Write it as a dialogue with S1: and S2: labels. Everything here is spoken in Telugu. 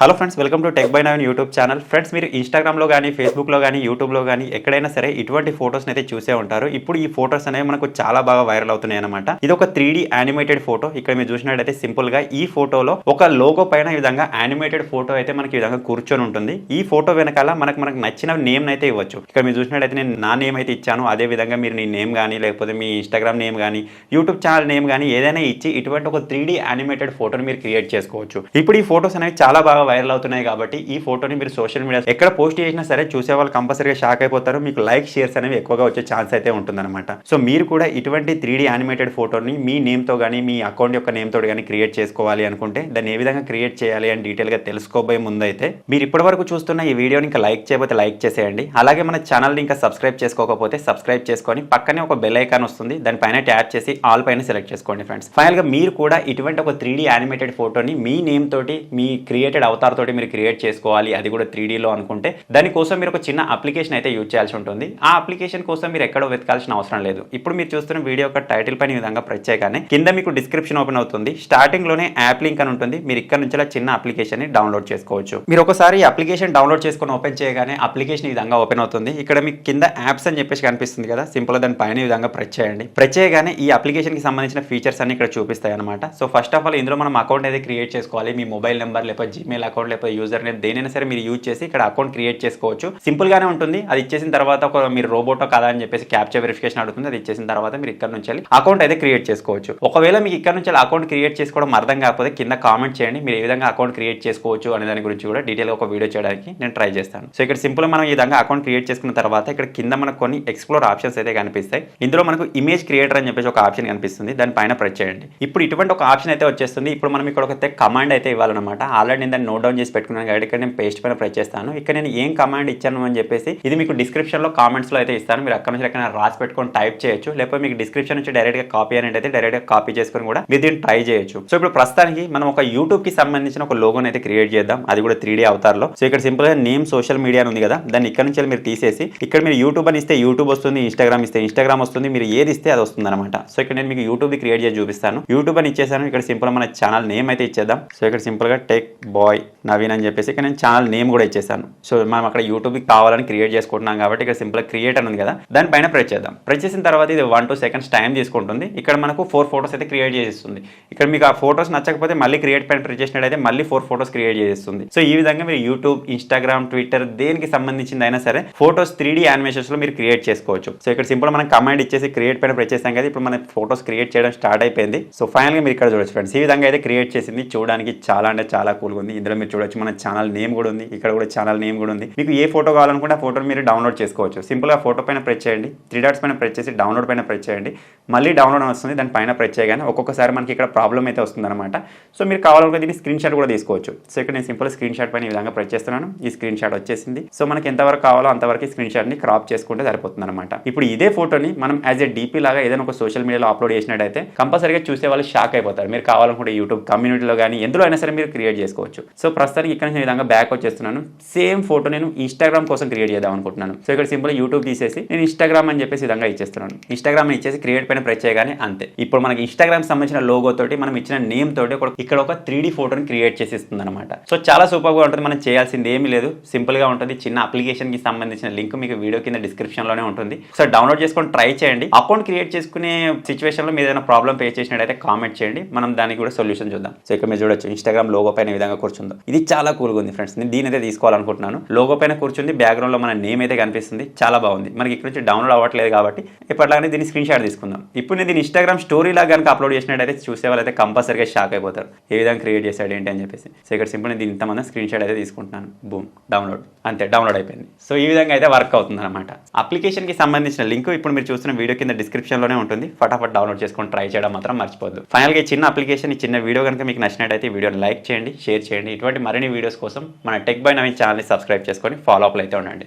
S1: Hello friends, welcome to tech by Naveen YouTube channel. Friends, మీరు ఇన్స్టాగ్రామ్లో కానీ ఫేస్బుక్లో కానీ యూట్యూబ్లో కానీ ఎక్కడైనా సరే ఇటువంటి ఫోటోస్ని అయితే చూసే ఉంటారు. ఇప్పుడు ఈ ఫోటోస్ అనేవి మనకు చాలా బాగా వైరల్ అవుతున్నాయి అనమాట. ఇది ఒక 3D యానిమేటెడ్ ఫోటో. ఇక్కడ మీరు చూసినట్టయితే సింపుల్గా ఈ ఫోటోలో ఒక లోగో పైన ఈ విధంగా యానిమేటెడ్ ఫోటో అయితే మనకి ఈ విధంగా కూర్చొని ఉంటుంది. ఈ ఫోటో వెనకాల మనకు నచ్చిన నేమ్ అయితే ఇవ్వచ్చు. ఇక్కడ మీరు చూసినట్టయితే నేను నా నేమ్ అయితే ఇచ్చాను. అదే విధంగా మీరు నీ నేమ్ కానీ లేకపోతే మీ ఇన్స్టాగ్రామ్ నేమ్ కానీ యూట్యూబ్ ఛానల్ నేమ్ కానీ ఏదైనా ఇచ్చి ఇటువంటి ఒక 3D యానిమేటెడ్ ఫోటోని మీరు క్రియేట్ చేసుకోవచ్చు. ఇప్పుడు ఈ ఫోటోస్ అనేవి చాలా బాగా వైరల్ అవుతున్నాయి కాబట్టి ఈ ఫోటోని మీరు సోషల్ మీడియా ఎక్కడ పోస్ట్ చేసినా సరే చూసే వాళ్ళు కంపల్సరీగా షాక్ అయిపోతారు. మీకు లైక్ షేర్స్ అనేవి ఎక్కువగా వచ్చే ఛాన్స్ అయితే ఉంటుందన్నమాట. సో మీరు కూడా ఇటువంటి 3D యానిమేటెడ్ ఫోటోని మీ నేమ్తో కానీ మీ అకౌంట్ యొక్క నేమ్తో కానీ క్రియేట్ చేసుకోవాలి అనుకుంటే దాన్ని ఏ విధంగా క్రియేట్ చేయాలి అని డీటెయిల్గా తెలుసుకోబోయే ముందు అయితే మీరు ఇప్పటివరకు చూస్తున్న ఈ వీడియోని ఇంకా లైక్ చేయకపోతే లైక్ చేసేయండి. అలాగే మన ఛానల్ని ఇంకా సబ్స్క్రైబ్ చేసుకోకపోతే సబ్స్క్రైబ్ చేసుకొని పక్కనే ఒక బెల్ ఐకాన్ వస్తుంది, దానిపైన ట్యాప్ చేసి ఆల్ పైన సెలెక్ట్ చేసుకోండి ఫ్రెండ్స్. ఫైనల్గా మీరు కూడా ఇటువంటి ఒక 3D యానిమేటెడ్ ఫోటోని మీ నేమ్ తోటి మీ క్రియేటెడ్ అవతార్ తోటి మీరు క్రియేట్ చేసుకోవాలి, అది కూడా 3Dలో అనుకుంటే దానికోసం మీరు ఒక చిన్న అప్లికేషన్ అయితే యూజ్ చేయాల్సి ఉంటుంది. ఆ అప్లికేషన్ కోసం మీరు ఎక్కడో వెతకాల్సిన అవసరం లేదు. ఇప్పుడు మీరు చూస్తున్న వీడియో యొక్క టైటిల్ పైన ఈ విధంగా ప్రెస్ చేయగానే కింద మీకు డిస్క్రిప్షన్ ఓపెన్ అవుతుంది. స్టార్టింగ్ లోనే యాప్ లింక్ అని ఉంటుంది. మీరు ఇక్కడ నుంచి చిన్న అప్లికేషన్ ని డౌన్లోడ్ చేసుకోవచ్చు. మీరు ఒకసారి అప్లికేషన్ డౌన్లోడ్ చేసుకుని ఓపెన్ చేయగానే అప్లికేషన్ ఈ విధంగా ఓపెన్ అవుతుంది. ఇక్కడ మీకు కింద యాప్స్ అని చెప్పేసి కనిపిస్తుంది కదా, సింపుల్ దాని పైన ఈ విధంగా ప్రెస్ చేయండి. ప్రెస్ చేయగానే ఈ అప్లికేషన్ కి సంబంధించిన ఫీచర్స్ అన్ని ఇక్కడ చూపిస్తాయి అనమాట. సో ఫస్ట్ ఆఫ్ ఆల్ ఇందులో మనం అకౌంట్ అయితే క్రియేట్ చేసుకోవాలి. మీ మొబైల్ నెంబర్ లేకపోతే జీమెయిల్ అకౌంట్ లేకపోతే యూజర్ నేమ్ దేనైనా సరే మీరు యూజ్ చేసి ఇక్కడ అకౌంట్ క్రియేట్ చేసుకోవచ్చు. సింపుల్ గానే ఉంటుంది. అది ఇచ్చేసిన తర్వాత ఒక మీరు రోబోటో కదా అని చెప్పేసి క్యాప్చర్ వెరిఫికేషన్ అడుగుతుంది. అది ఇచ్చేసిన తర్వాత మీరు ఇక్కడ నుంచి అకౌంట్ అయితే క్రియేట్ చేసుకోవచ్చు. ఒకవేళ మీకు ఇక్కడ నుంచి అకౌంట్ క్రియేట్ చేసుకోవడం అర్థం కాకపోతే కింద కామెంట్ చేయండి. మీరు ఏ విధంగా అకౌంట్ క్రియేట్ చేసుకోవచ్చు అనే దాని గురించి కూడా డీటెయిల్ ఒక వీడియో చేయడానికి నేను ట్రై చేస్తాను. సో ఇక్కడ సింపుల్ మనం ఈ విధంగా అకౌంట్ క్రియేట్ చేసుకున్న తర్వాత ఇక్కడ కింద మనకు కొన్ని ఎక్స్ప్లోర్ ఆప్షన్స్ అయితే కనిపిస్తాయి. ఇందులో మనకు ఇమేజ్ క్రియేటర్ అని చెప్పేసి ఒక ఆప్షన్ కనిపిస్తుంది. దానిపైన ప్రెస్ చేయండి. ఇప్పుడు ఇటువంటి ఒక ఆప్షన్ అయితే వచ్చేస్తుంది. ఇప్పుడు మనం ఇక్కడ ఒక కమాండ్ అయితే ఇవ్వాలన్నమాట. ఆల్రెడీ నేను దాన్ని నోట్ డౌన్ చేసి పెట్టుకున్నాను కాబట్టి ఇక్కడ నేను పేస్ట్ పైన ప్రెస్ చేస్తాను. ఇక్కడ నేను ఏం కమాండ్ ఇచ్చాను అని చెప్పేసి ఇది మీకు డిస్క్రిప్షన్ లో కామెంట్స్ లో అయితే ఇస్తాను. మీరు అక్కడ నుంచి ఎక్కడ రాసి పెట్టుకొని టైప్ చేయొచ్చు. లేకపోతే మీకు డిస్క్రిప్షన్ నుంచి డైరెక్ట్ గా కాపీ అని అయితే డైరెక్ట్ గా కాపీ చేసుకొని కూడా మీరు దీన్ని ట్రై చేయొచ్చు. సో ఇప్పుడు ప్రస్తుతానికి మనం ఒక యూట్యూబ్ కి సంబంధించిన ఒక లోగోని అయితే క్రియేట్ చేద్దాం. అది కూడా 3D అవతార్ లో. సో ఇక్కడ సింపుల్ గా నేమ్ సోషల్ మీడియా ఉంది కదా, దాన్ని ఇక్కడ నుంచి మీరు తీసేసి ఇక్కడ మీరు యూట్యూబ్ అని ఇస్తే యూట్యూబ్ వస్తుంది, ఇన్స్టాగ్రామ్ ఇస్తే ఇన్స్టాగ్రామ్ వస్తుంది, మీరు ఏది ఇస్తే అది వస్తుంది అనమాట. సో ఇక్కడ నేను మీకు యూట్యూబ్ క్రియేట్ చేసి చూపిస్తాను. యూట్యూబ్ అని ఇచ్చేసాను. ఇక్కడ సింపుల్ మన ఛానల్ నేమ్ అయితే ఇచ్చేద్దాం. సో ఇక్కడ సింపుల్ గా టెక్ బాయ్ నవీన్ అని చెప్పేసి ఇక్కడ నేను ఛానల్ నేమ్ కూడా ఇచ్చేసాను. సో మనం అక్కడ యూట్యూబ్ కావాలని క్రియేట్ చేసుకుంటున్నాం కాబట్టి ఇక్కడ సింపుల్ క్రియేట్ అని ఉంది కదా, దానిపైన ప్రెస్ చేద్దాం. ప్రెస్ చేసిన తర్వాత ఇది 1-2 సెకండ్స్ టైం తీసుకుంటుంది. ఇక్కడ మనకు 4 ఫోటోస్ అయితే క్రియేట్ చేసేస్తుంది. ఇక్కడ మీకు ఆ ఫోటోస్ నచ్చకపోతే మళ్ళీ క్రియేట్ పైన ప్రెస్ చేసినట్టయితే మళ్ళీ 4 ఫోటోస్ క్రియేట్ చేసేస్తుంది. సో ఈ విధంగా మీరు యూట్యూబ్, ఇన్స్టాగ్రామ్, ట్విట్టర్ దేనికి సంబంధించింది అయినా సరే ఫోటోస్ 3D యానిమేషన్స్ లో మీరు క్రియేట్ చేసుకోవచ్చు. సో ఇక్కడ సింపుల్ మనం కమాండ్ ఇచ్చేసి క్రియేట్ పైన ప్రెస్ చేస్తాం కదా, ఇప్పుడు మన ఫోటోస్ క్రియేట్ చేయడం స్టార్ట్ అయిపోయింది. సో ఫైనల్ గా మీరు ఇక్కడ చూడొచ్చు ఫ్రెండ్స్, ఈ విధంగా అయితే క్రియేట్ చేసింది. చూడడానికి చాలా అంటే చాలా కూల్గా ఉంది. ఇందులో మీరు చూడొచ్చు మన ఛానల్ నేమ్ కూడా ఉంది. ఇక్కడ కూడా ఛానల్ నేమ్ కూడా ఉంది. మీకు ఏ ఫోటో కావాలనుకుంటే ఆ ఫోటోని మీరు డౌన్లోడ్ చేసుకోవచ్చు. సింపుల్గా ఫోటో పైన ప్రెస్ చేయండి. 3 డాట్స్ పైన ప్రెస్ చేసి డౌన్లోడ్ పైన ప్రెస్ చేయండి. మళ్ళీ డౌన్లోడ్ వస్తుంది. దాని పైన ప్రెస్ చేయగానే ఒక్కొక్కసారి మనకి ఇక్కడ ప్రాబ్లం అయితే వస్తుంది అనమాట. సో మీరు కావాలనుకుంటే దీన్ని స్క్రీన్ షాట్ కూడా తీసుకోవచ్చు. సో ఇక్కడ నేను సింపుల్ స్క్రీన్ షాట్ పైన ఈ విధంగా ప్రెస్ చేస్తున్నాను. ఈ స్క్రీన్ షాట్ వచ్చేసింది. సో మనకి ఎంతవరకు కావాలో అంతవరకు స్క్రీన్ షాట్ ని క్రాప్ చేసుకుంటే సరిపోతుంది అనమాట. ఇప్పుడు ఇదే ఫోటోని మనం యాజ్ ఏ డీపీ లాగా ఏదైనా ఒక సోషల్ మీడియాలో అప్లోడ్ చేసినట్టయితే కంపల్సరీగా చూసే వాళ్ళు షాక్ అయిపోతారు. మీరు కావాలనుకుంటే యూట్యూబ్ కమ్యూనిటీలో కానీ ఎందులో అయినా సరే మీరు క్రియేట్ చేసుకోవచ్చు. సో ప్రస్తుతానికి ఇక్కడ నుంచి ఈ విధంగా బ్యాక్ వచ్చేస్తున్నాను. సేమ్ ఫోటో నేను ఇన్స్టాగ్రామ్ కోసం క్రియేట్ చేద్దాం అనుకుంటున్నాను. సో ఇక్కడ సింపుల్ యూట్యూబ్ తీసేసి నేను ఇన్స్టాగ్రామ్ అని చెప్పేసి విధంగా ఇచ్చేస్తున్నాను. ఇన్స్టాగ్రామ్ ఇచ్చేసి క్రియేట్ పైన ప్రెస్ చేయగానే అంతే. ఇప్పుడు మనకి ఇన్స్టాగ్రామ్ సంబంధించిన లోగో తోటి మనం ఇచ్చిన నేమ్ తోటి ఇక్కడ ఒక 3D ఫోటోని క్రియేట్ చేసి ఇస్తుంది అనమాట. సో చాలా సూపర్ గా ఉంటుంది. మనం చేయాల్సింది ఏమీ లేదు, సింపుల్ గా ఉంటుంది. చిన్న అప్లికేషన్ కి సంబంధించిన లింక్ మీకు వీడియో కింద డిస్క్రిప్షన్ లోనే ఉంటుంది. సో డౌన్లోడ్ చేసుకొని ట్రై చేయండి. అకౌంట్ క్రియేట్ చేసుకునే సిచువేషన్ లో మీరు ఏదైనా ప్రాబ్లం ఫేస్ చేసినట్టయితే కామెంట్ చేయండి, మనం దానికి కూడా సొల్యూషన్ చూద్దాం. సో ఇక్కడ మీరు చూడొచ్చు ఇన్స్టాగ్రామ్ లోగో పైన ఈ విధంగా కూర్చుందో. ఇది చాలా కూల్గా ఉంది ఫ్రెండ్స్. నేను దీని అయితే తీసుకోవాలనుకుంటున్నాను. లోగో పైన కూర్చుంది, బ్యాక్గ్రౌండ్ లో మన నేమ్ అయితే కనిపిస్తుంది. చాలా బాగుంది. మనకి ఇక్కడ నుంచి డౌన్లోడ్ అవ్వట్లేదు కాబట్టి ఎప్పటిలాగానే దీన్ని స్క్రీన్ షాట్ తీసుకుందాం. ఇప్పుడు నేను దీన్ని ఇన్స్టాగ్రామ్ స్టోరీ లాగా కనుక అప్లోడ్ చేసినట్టయితే చూసే వాళ్ళు అయితే కంపల్సరీగా షాక్ అయిపోతారు. ఏ విధంగా క్రియేట్ చేశాడు ఏంటి అని చెప్పేసి. సో ఇక్కడ సింపుల్ నేను దీని ఇంతమంది స్క్రీన్ షాట్ అయితే తీసుకుంటున్నాను. బూమ్, డౌన్లోడ్, అంతే, డౌన్లోడ్ అయిపోయింది. సో ఈ విధంగా అయితే వర్క్ అవుతుంది అనమాట. అప్లికేషన్ కి సంబంధించిన లింక్ ఇప్పుడు మీరు చూస్తున్న వీడియో కింద డిస్క్రిప్షన్ లోనే ఉంటుంది. ఫటాఫట్ డౌన్లోడ్ చేసుకొని ట్రై చేయడం మాత్రం మర్చిపోద్దు. ఫైనల్ గా ఈ చిన్న అప్లికేషన్, ఈ చిన్న వీడియో కనుక మీకు నచ్చినట్టయితే వీడియోని లైక్ చేయండి, షేర్ చేయండి. ఇటువంటి మరిన్ని వీడియోస్ కోసం మన టెక్ బై నవీన్ ఛానల్ని సబ్స్క్రైబ్ చేసుకొని ఫాలో అప్ అయితే ఉండండి.